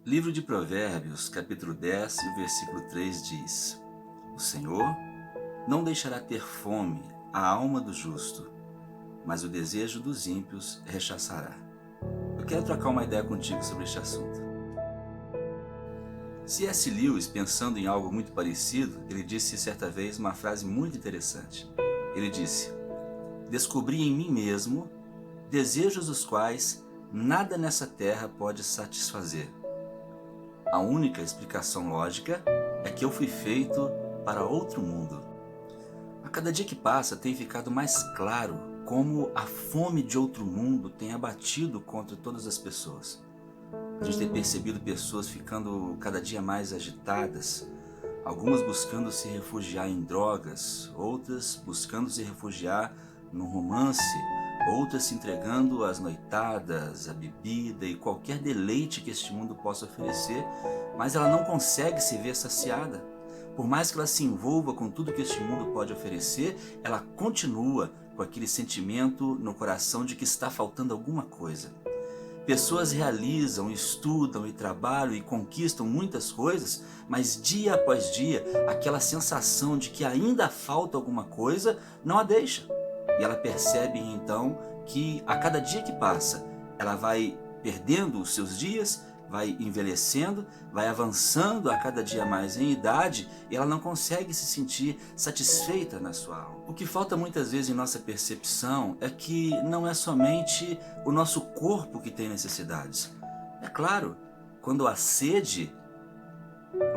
Livro de Provérbios, capítulo 10, e o versículo 3 diz: O Senhor não deixará ter fome a alma do justo, mas o desejo dos ímpios rechaçará. Eu quero trocar uma ideia contigo sobre este assunto. C.S. Lewis, pensando em algo muito parecido, ele disse certa vez uma frase muito interessante. Ele disse: Descobri em mim mesmo desejos os quais nada nessa terra pode satisfazer. A única explicação lógica é que eu fui feito para outro mundo. A cada dia que passa tem ficado mais claro como a fome de outro mundo tem abatido contra todas as pessoas. A gente tem percebido pessoas ficando cada dia mais agitadas, algumas buscando se refugiar em drogas, outras buscando se refugiar no romance, outras se entregando às noitadas, à bebida e qualquer deleite que este mundo possa oferecer, mas ela não consegue se ver saciada. Por mais que ela se envolva com tudo que este mundo pode oferecer, ela continua com aquele sentimento no coração de que está faltando alguma coisa. Pessoas realizam, estudam e trabalham e conquistam muitas coisas, mas dia após dia, aquela sensação de que ainda falta alguma coisa não a deixa. E ela percebe então que a cada dia que passa, ela vai perdendo os seus dias, vai envelhecendo, vai avançando a cada dia mais em idade e ela não consegue se sentir satisfeita na sua alma. O que falta muitas vezes em nossa percepção é que não é somente o nosso corpo que tem necessidades. É claro, quando há sede,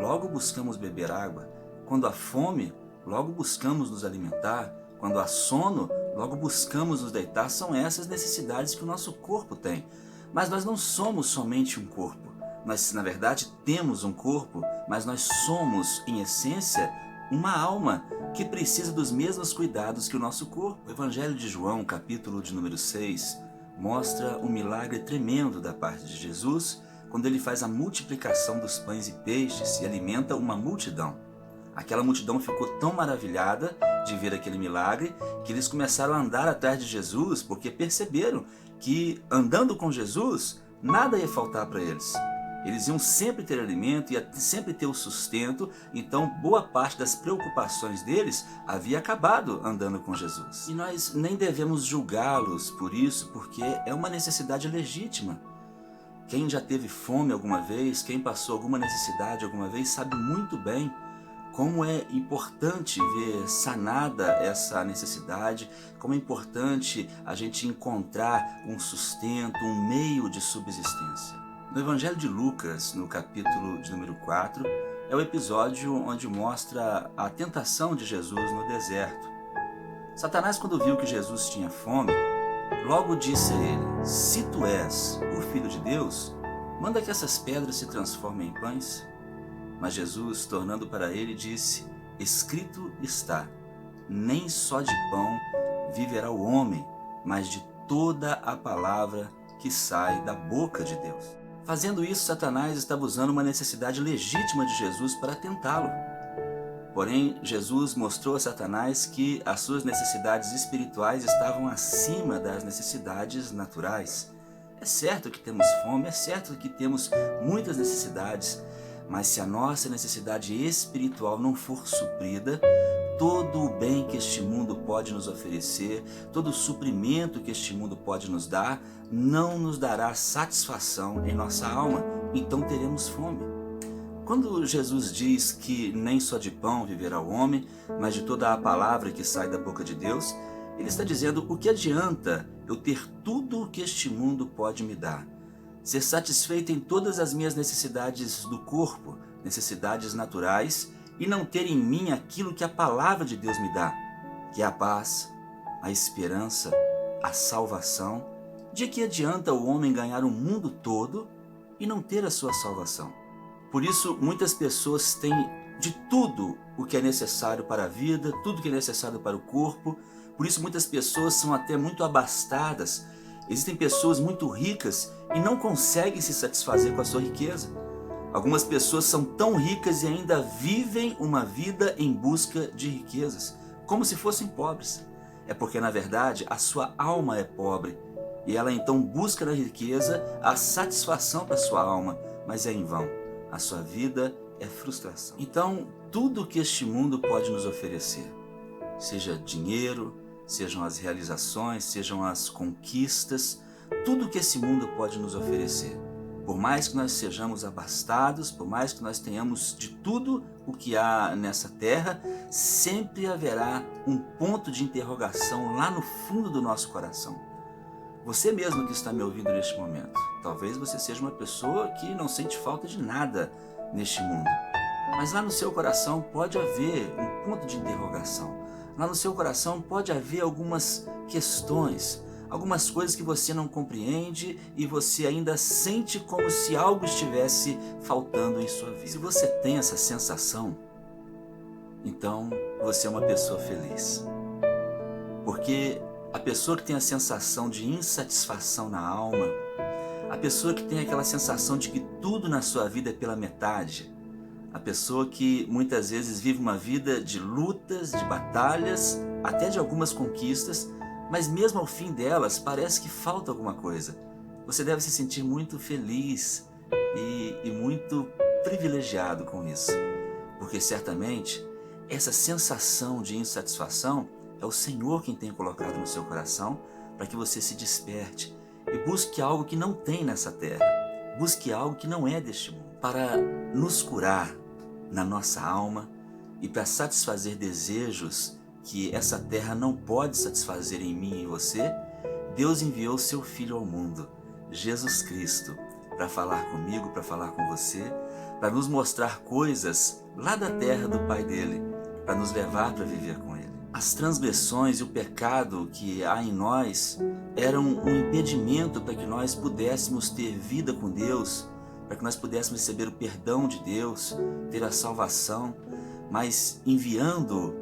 logo buscamos beber água. Quando há fome, logo buscamos nos alimentar. Quando há sono, logo buscamos nos deitar. São essas necessidades que o nosso corpo tem. Mas nós não somos somente um corpo. Nós, na verdade, temos um corpo, mas nós somos, em essência, uma alma que precisa dos mesmos cuidados que o nosso corpo. O Evangelho de João, capítulo de número 6, mostra um milagre tremendo da parte de Jesus, quando ele faz a multiplicação dos pães e peixes e alimenta uma multidão. Aquela multidão ficou tão maravilhada de ver aquele milagre que eles começaram a andar atrás de Jesus porque perceberam que andando com Jesus nada ia faltar para eles. Eles iam sempre ter alimento, ia sempre ter o sustento, então boa parte das preocupações deles havia acabado andando com Jesus. E nós nem devemos julgá-los por isso, porque é uma necessidade legítima. Quem já teve fome alguma vez, quem passou alguma necessidade alguma vez, sabe muito bem como é importante ver sanada essa necessidade, como é importante a gente encontrar um sustento, um meio de subsistência. No Evangelho de Lucas, no capítulo de número 4, é o episódio onde mostra a tentação de Jesus no deserto. Satanás, quando viu que Jesus tinha fome, logo disse a ele: Se tu és o Filho de Deus, manda que essas pedras se transformem em pães. Mas Jesus, tornando para ele, disse: Escrito está, nem só de pão viverá o homem, mas de toda a palavra que sai da boca de Deus. Fazendo isso, Satanás estava usando uma necessidade legítima de Jesus para tentá-lo. Porém, Jesus mostrou a Satanás que as suas necessidades espirituais estavam acima das necessidades naturais. É certo que temos fome, é certo que temos muitas necessidades, mas se a nossa necessidade espiritual não for suprida, todo o bem que este mundo pode nos oferecer, todo o suprimento que este mundo pode nos dar, não nos dará satisfação em nossa alma, então teremos fome. Quando Jesus diz que nem só de pão viverá o homem, mas de toda a palavra que sai da boca de Deus, ele está dizendo: o que adianta eu ter tudo o que este mundo pode me dar? Ser satisfeito em todas as minhas necessidades do corpo, necessidades naturais, e não ter em mim aquilo que a palavra de Deus me dá, que é a paz, a esperança, a salvação. De que adianta o homem ganhar o mundo todo e não ter a sua salvação? Por isso, muitas pessoas têm de tudo o que é necessário para a vida, tudo que é necessário para o corpo. Por isso, muitas pessoas são até muito abastadas. Existem pessoas muito ricas e não conseguem se satisfazer com a sua riqueza. Algumas pessoas são tão ricas e ainda vivem uma vida em busca de riquezas, como se fossem pobres. É porque, na verdade, a sua alma é pobre e ela então busca na riqueza a satisfação para sua alma, mas é em vão. A sua vida é frustração. Então, tudo que este mundo pode nos oferecer, seja dinheiro, sejam as realizações, sejam as conquistas, tudo que esse mundo pode nos oferecer, por mais que nós sejamos abastados, por mais que nós tenhamos de tudo o que há nessa terra, sempre haverá um ponto de interrogação lá no fundo do nosso coração. Você mesmo que está me ouvindo neste momento, talvez você seja uma pessoa que não sente falta de nada neste mundo, mas lá no seu coração pode haver um ponto de interrogação. Lá no seu coração pode haver algumas questões, algumas coisas que você não compreende e você ainda sente como se algo estivesse faltando em sua vida. Se você tem essa sensação, então você é uma pessoa feliz. Porque a pessoa que tem a sensação de insatisfação na alma, a pessoa que tem aquela sensação de que tudo na sua vida é pela metade, a pessoa que muitas vezes vive uma vida de lutas, de batalhas, até de algumas conquistas, mas mesmo ao fim delas parece que falta alguma coisa. Você deve se sentir muito feliz e muito privilegiado com isso, porque certamente essa sensação de insatisfação é o Senhor quem tem colocado no seu coração para que você se desperte e busque algo que não tem nessa terra, busque algo que não é deste mundo, para nos curar na nossa alma e para satisfazer desejos que essa terra não pode satisfazer em mim e em você. Deus enviou seu Filho ao mundo, Jesus Cristo, para falar comigo, para falar com você, para nos mostrar coisas lá da terra do Pai dele, para nos levar para viver com ele. As transgressões e o pecado que há em nós eram um impedimento para que nós pudéssemos ter vida com Deus, para que nós pudéssemos receber o perdão de Deus, ter a salvação, mas enviando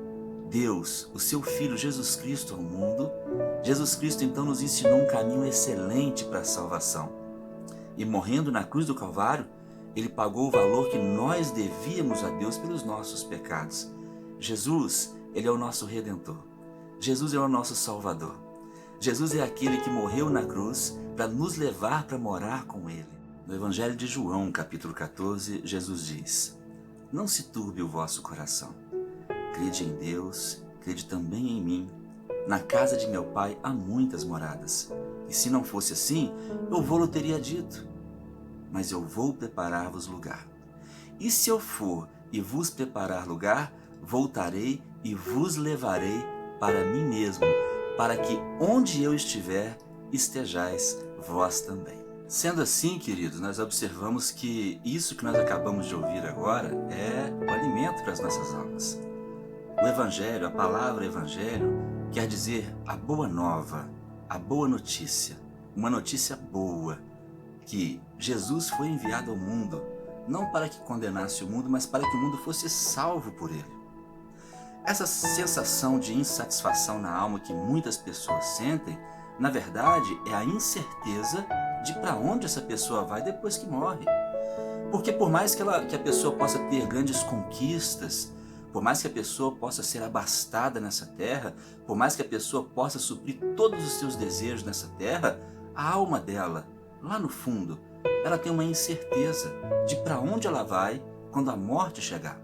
Deus, o seu Filho Jesus Cristo ao mundo, Jesus Cristo então nos ensinou um caminho excelente para a salvação. E morrendo na cruz do Calvário, Ele pagou o valor que nós devíamos a Deus pelos nossos pecados. Jesus, Ele é o nosso Redentor. Jesus é o nosso Salvador. Jesus é aquele que morreu na cruz para nos levar para morar com Ele. No Evangelho de João, capítulo 14, Jesus diz: não se turbe o vosso coração. Crede em Deus, crede também em mim. Na casa de meu Pai há muitas moradas. E se não fosse assim, eu vou-lo teria dito. Mas eu vou preparar-vos lugar. E se eu for e vos preparar lugar, voltarei e vos levarei para mim mesmo, para que onde eu estiver, estejais vós também. Sendo assim, queridos, nós observamos que isso que nós acabamos de ouvir agora é o alimento para as nossas almas. O Evangelho, a palavra Evangelho, quer dizer a boa nova, a boa notícia, uma notícia boa, que Jesus foi enviado ao mundo, não para que condenasse o mundo, mas para que o mundo fosse salvo por ele. Essa sensação de insatisfação na alma que muitas pessoas sentem, na verdade, é a incerteza de para onde essa pessoa vai depois que morre. Porque por mais que a pessoa possa ter grandes conquistas, por mais que a pessoa possa ser abastada nessa terra, por mais que a pessoa possa suprir todos os seus desejos nessa terra, a alma dela, lá no fundo, ela tem uma incerteza de para onde ela vai quando a morte chegar.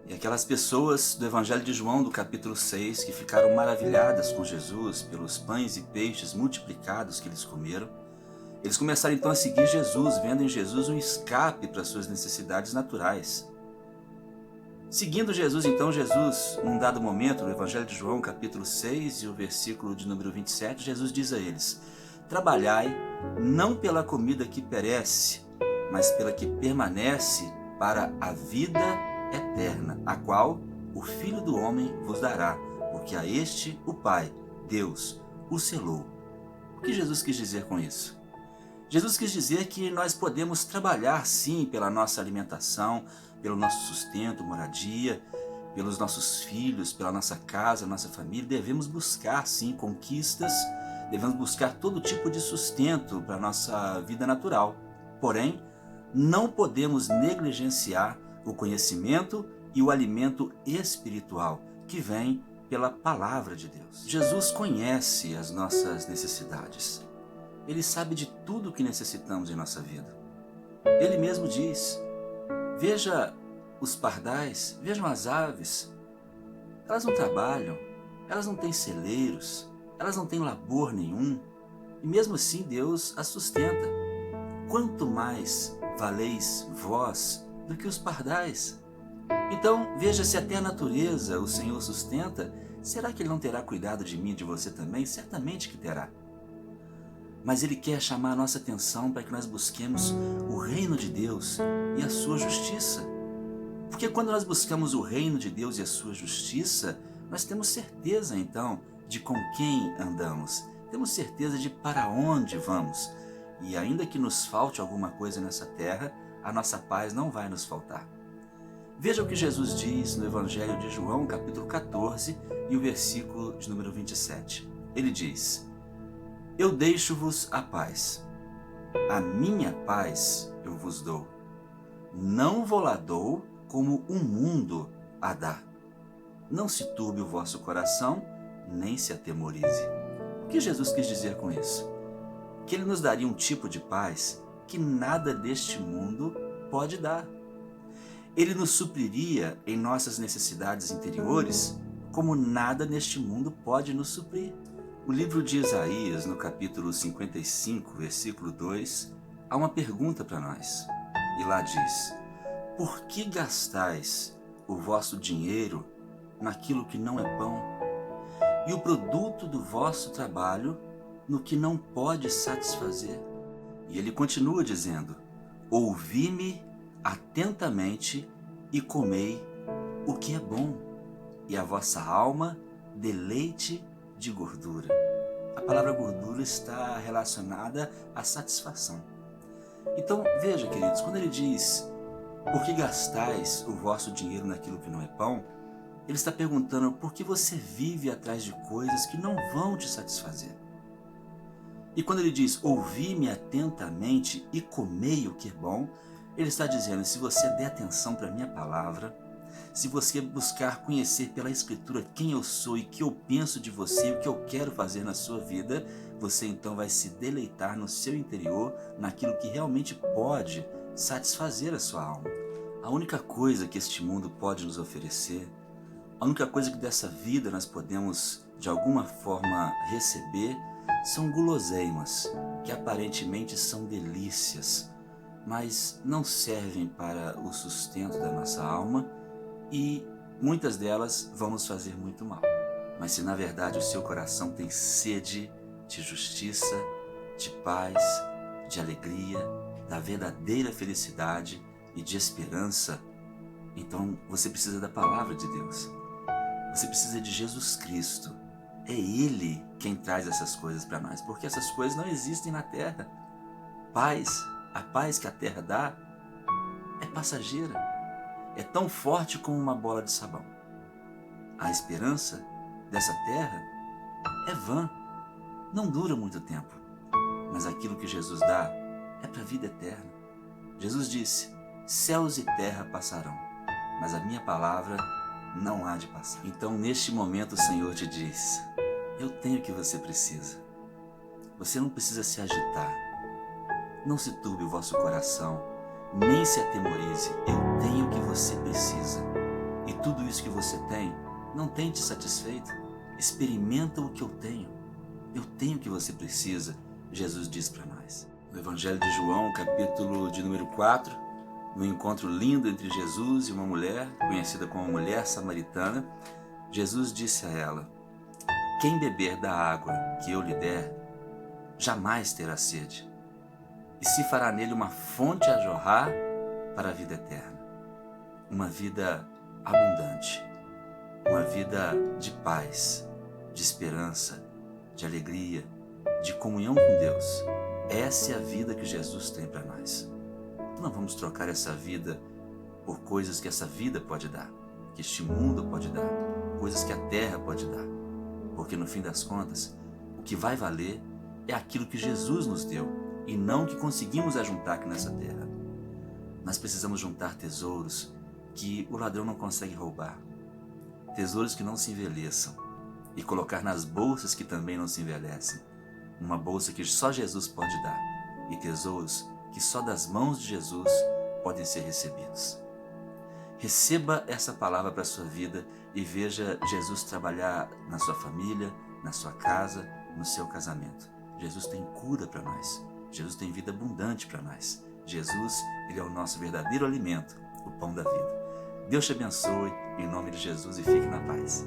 E aquelas pessoas do Evangelho de João, do capítulo 6, que ficaram maravilhadas com Jesus pelos pães e peixes multiplicados que eles comeram, eles começaram então a seguir Jesus, vendo em Jesus um escape para suas necessidades naturais. Seguindo Jesus, então, num dado momento, no Evangelho de João, capítulo 6, e o versículo de número 27, Jesus diz a eles: trabalhai não pela comida que perece, mas pela que permanece para a vida eterna, a qual o Filho do Homem vos dará, porque a este o Pai, Deus, o selou. O que Jesus quis dizer com isso? Jesus quis dizer que nós podemos trabalhar sim pela nossa alimentação, pelo nosso sustento, moradia, pelos nossos filhos, pela nossa casa, nossa família. Devemos buscar sim conquistas, devemos buscar todo tipo de sustento para a nossa vida natural. Porém, não podemos negligenciar o conhecimento e o alimento espiritual que vem pela palavra de Deus. Jesus conhece as nossas necessidades. Ele sabe de tudo o que necessitamos em nossa vida. Ele mesmo diz: veja os pardais, vejam as aves. Elas não trabalham, elas não têm celeiros, elas não têm labor nenhum, e mesmo assim Deus as sustenta. Quanto mais valeis vós do que os pardais? Então, veja, se até a natureza o Senhor sustenta, será que Ele não terá cuidado de mim e de você também? Certamente que terá. Mas Ele quer chamar a nossa atenção para que nós busquemos o reino de Deus e a sua justiça. Porque quando nós buscamos o reino de Deus e a sua justiça, nós temos certeza então de com quem andamos. Temos certeza de para onde vamos. E ainda que nos falte alguma coisa nessa terra, a nossa paz não vai nos faltar. Veja o que Jesus diz no Evangelho de João, capítulo 14, e o versículo de número 27. Ele diz: eu deixo-vos a paz. A minha paz eu vos dou. Não vou-la dou como o mundo a dá. Não se turbe o vosso coração, nem se atemorize. O que Jesus quis dizer com isso? Que Ele nos daria um tipo de paz que nada deste mundo pode dar. Ele nos supriria em nossas necessidades interiores como nada neste mundo pode nos suprir. No livro de Isaías, no capítulo 55, versículo 2, há uma pergunta para nós. E lá diz: por que gastais o vosso dinheiro naquilo que não é pão, e o produto do vosso trabalho no que não pode satisfazer? E ele continua dizendo: ouvi-me atentamente e comei o que é bom, e a vossa alma deleite de gordura. A palavra gordura está relacionada à satisfação. Então, veja, queridos, quando ele diz: por que gastais o vosso dinheiro naquilo que não é pão? Ele está perguntando por que você vive atrás de coisas que não vão te satisfazer. E quando ele diz: ouvi-me atentamente e comei o que é bom, ele está dizendo: se você der atenção para a minha palavra, se você buscar conhecer pela Escritura quem eu sou e o que eu penso de você e o que eu quero fazer na sua vida, você então vai se deleitar no seu interior, naquilo que realmente pode satisfazer a sua alma. A única coisa que este mundo pode nos oferecer, a única coisa que dessa vida nós podemos de alguma forma receber, são guloseimas, que aparentemente são delícias, mas não servem para o sustento da nossa alma, e muitas delas vão nos fazer muito mal. Mas se na verdade o seu coração tem sede de justiça, de paz, de alegria, da verdadeira felicidade e de esperança, então você precisa da palavra de Deus. Você precisa de Jesus Cristo. É Ele quem traz essas coisas para nós, porque essas coisas não existem na terra. Paz, a paz que a terra dá, é passageira. É tão forte como uma bola de sabão. A esperança dessa terra é vã, não dura muito tempo, mas aquilo que Jesus dá é para a vida eterna. Jesus disse: céus e terra passarão, mas a minha palavra não há de passar. Então, neste momento, o Senhor te diz: eu tenho o que você precisa. Você não precisa se agitar. Não se turbe o vosso coração, nem se atemorize. Eu tenho o que você precisa. E tudo isso que você tem não tem te satisfeito? Experimenta o que eu tenho. Eu tenho o que você precisa, Jesus diz para nós. No Evangelho de João, capítulo de número 4, no encontro lindo entre Jesus e uma mulher, conhecida como a mulher samaritana, Jesus disse a ela: quem beber da água que eu lhe der, jamais terá sede, e se fará nele uma fonte a jorrar para a vida eterna. Uma vida abundante, uma vida de paz, de esperança, de alegria, de comunhão com Deus. Essa é a vida que Jesus tem para nós. Não vamos trocar essa vida por coisas que essa vida pode dar, que este mundo pode dar, coisas que a terra pode dar. Porque no fim das contas, o que vai valer é aquilo que Jesus nos deu e não o que conseguimos ajuntar aqui nessa terra. Nós precisamos juntar tesouros que o ladrão não consegue roubar, tesouros que não se envelheçam, e colocar nas bolsas que também não se envelhecem, uma bolsa que só Jesus pode dar, e tesouros que só das mãos de Jesus podem ser recebidos. Receba essa palavra para a sua vida e veja Jesus trabalhar na sua família, na sua casa, no seu casamento. Jesus tem cura para nós. Jesus tem vida abundante para nós. Jesus, Ele é o nosso verdadeiro alimento, o pão da vida. Deus te abençoe, em nome de Jesus, e fique na paz.